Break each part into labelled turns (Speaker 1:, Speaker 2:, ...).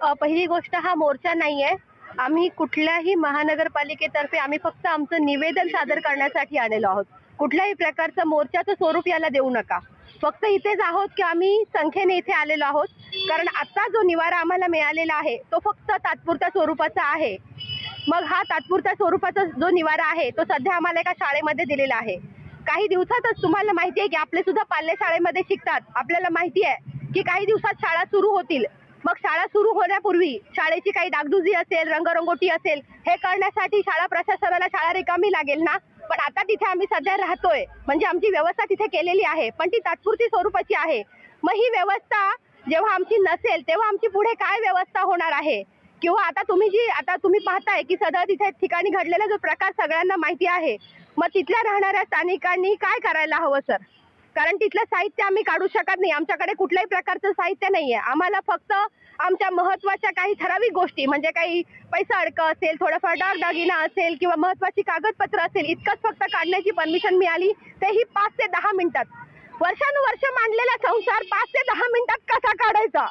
Speaker 1: पहिली गोष्ट हा मोर्चा नाहीये. आम्ही कुठल्याही महानगरपालिकेतर्फे आम्ही फक्त आमचं निवेदन सादर करण्यासाठी आलेलो आहोत. कुठल्याही प्रकारचं मोर्चाचं स्वरूप याला देऊ नका. फक्त इथेच आहोत की आम्ही संख्येने इथे आलेलो आहोत. कारण आता जो निवारा आम्हाला मिळालेला आहे तो फक्त तात्पुरत्या स्वरूपाचा आहे. मग हा तात्पुरत्या स्वरूपाचा जो निवारा आहे तो सध्या आम्हाला एका शाळेमध्ये दिलेला आहे. काही दिवसातच तुम्हाला माहिती आहे की आपले सुद्धा पाल्य शाळेमध्ये शिकतात. आपल्याला माहिती आहे की काही दिवसात शाळा सुरू होतील. मग शाळा सुरू होण्यापूर्वी शाळेची काही डागडुजी असेल, रंगरंगोटी असेल, हे करण्यासाठी शाळा प्रशासनाला शाळा रिकामी लागेल ना. पण आता तिथे आम्ही सध्या राहतोय म्हणजे आमची व्यवस्था तिथे केलेली आहे, पण ती तात्पुरती स्वरूपाची आहे. मग ही व्यवस्था जेव्हा आमची नसेल तेव्हा आमची पुढे काय व्यवस्था होणार आहे? किंवा आता तुम्ही पाहताय की सध्या तिथे ठिकाणी घडलेला जो प्रकार सगळ्यांना माहिती आहे. मग तिथल्या राहणाऱ्या स्थानिकांनी काय करायला हवं सर? कारण तिथलं साहित्य आम्ही काढू शकत नाही. आमच्याकडे कुठल्याही प्रकारचं साहित्य नाहीये. आम्हाला फक्त आमच्या महत्त्वाच्या काही ठराविक गोष्टी म्हणजे काही पैसा अडकं असेल, थोडंफार दागदागिना असेल किंवा महत्त्वाची कागदपत्र असेल इतकंच फक्त काढण्याची परमिशन मिळाली, तेही 5 ते 10 मिनिटात. वर्षानुवर्ष मांडलेला संसार 5 ते 10 मिनिटात कसा काढायचा?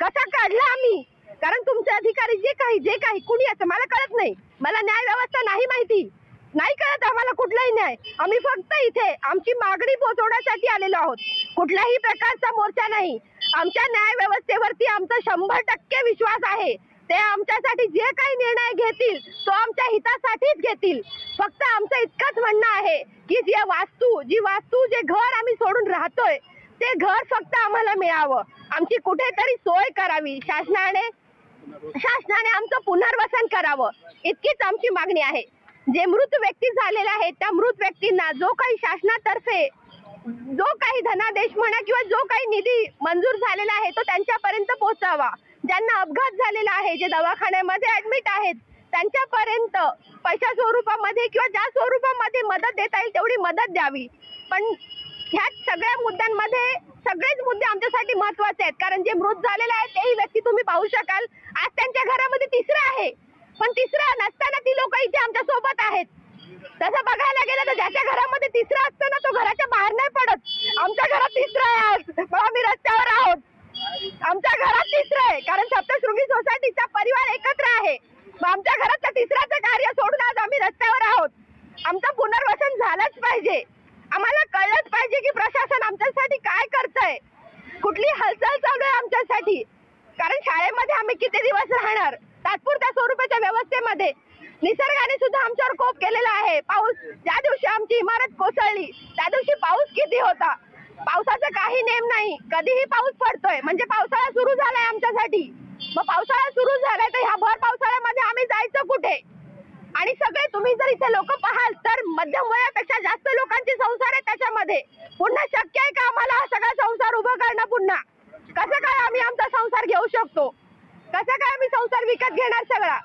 Speaker 1: कसा काढला आम्ही? कारण तुमचे अधिकारी जे काही कुणी असं मला कळत नाही. मला न्याय व्यवस्था नाही माहिती, नाही कळत आम्हाला कुठलाही न्याय. आम्ही फक्त इथे आमची मागणी पोहोचवण्यासाठी आलेलो आहोत. कुठल्याही प्रकारचा मोर्चा नाही. आमच्या न्याय व्यवस्थेवरती आमचा 100% विश्वास आहे. ते आमच्यासाठी जे काही निर्णय घेतील तो आमच्या हितासाठीच घेतील. फक्त आमचं इतकंच म्हणणं आहे की जी वास्तू जे घर आम्ही सोडून राहतोय ते घर फक्त आम्हाला मिळावं. आमची कुठेतरी सोय करावी. शासनाने आमचं पुनर्वसन करावं, इतकीच आमची मागणी आहे. जे मृत व्यक्ती झालेले आहेत त्या मृत व्यक्तींना जो काही शासनातर्फे जो काही धनादेश म्हणा किंवा जो काही निधी मंजूर झालेला आहे तो त्यांच्यापर्यंत पोहोचावा. ज्यांना अपघात झालेला आहे, जे दवाखान्यामध्ये ऍडमिट आहेत, त्यांच्यापर्यंत पैशा स्वरूपामध्ये किंवा ज्या स्वरूपामध्ये मदत देता येईल तेवढी मदत द्यावी. पण ह्या सगळ्या मुद्द्यांमध्ये सगळेच मुद्दे आमच्यासाठी महत्त्वाचे आहेत. कारण जे मृत झालेले आहेत तेही व्यक्ती तुम्ही पाहू शकाल आज त्यांच्या घरामध्ये तिसरा आहे. पण तिसरा नसताना ती लोक इथे आमच्या सोबत आहेत. तसं बघायला गेलं तर ज्याच्या घरामध्ये तिसरा असतं ना तो घराच्या बाहेर नाही पडत. आमच्या घरात तिसरा आहे आज, मग आम्ही रस्त्यावर आहोत. आमच्या घरात तिसरा आहे कारण सप्तशृंगी सोसायटीचा परिवार एकत्र आहे. मग आमच्या घरात तिसऱ्याचं कार्य सोडून आज आम्ही रस्त्यावर आहोत. आमचं पुनर्वसन झालंच पाहिजे. आम्हाला कळलंच पाहिजे की प्रशासन आमच्यासाठी काय करतंय, कुठली हालचाल चालू आहे आमच्यासाठी. कारण शाळेमध्ये आम्ही किती दिवस राहणार तात्पुरत्या स्वरूपाच्या व्यवस्थेमध्ये? निसर्गाने सुद्धा आमच्यावर कोप केलेला आहे. पाऊस ज्या दिवशी आमची इमारत कोसळली त्या दिवशी पाऊस किती होता? पावसाचा काही नेम नाही. कधीही पाऊस पडतोय म्हणजे पावसाळा सुरू झालाय आमच्यासाठी. मग पावसाळा सुरू झालाय तर ह्या भर पावसाळ्यामध्ये आम्ही जायचं कुठे? आणि सगळे तुम्ही जर इथे लोक पाहाल तर मध्यम वयापेक्षा जास्त लोकांचे संसार आहेत त्याच्यामध्ये. पुन्हा शक्य आहे का आम्हाला हा सगळा संसार उभं करणं? पुन्हा कसं काय आम्ही आमचा संसार घेऊ शकतो? कसं काय आम्ही संसार विकत घेणार सगळा?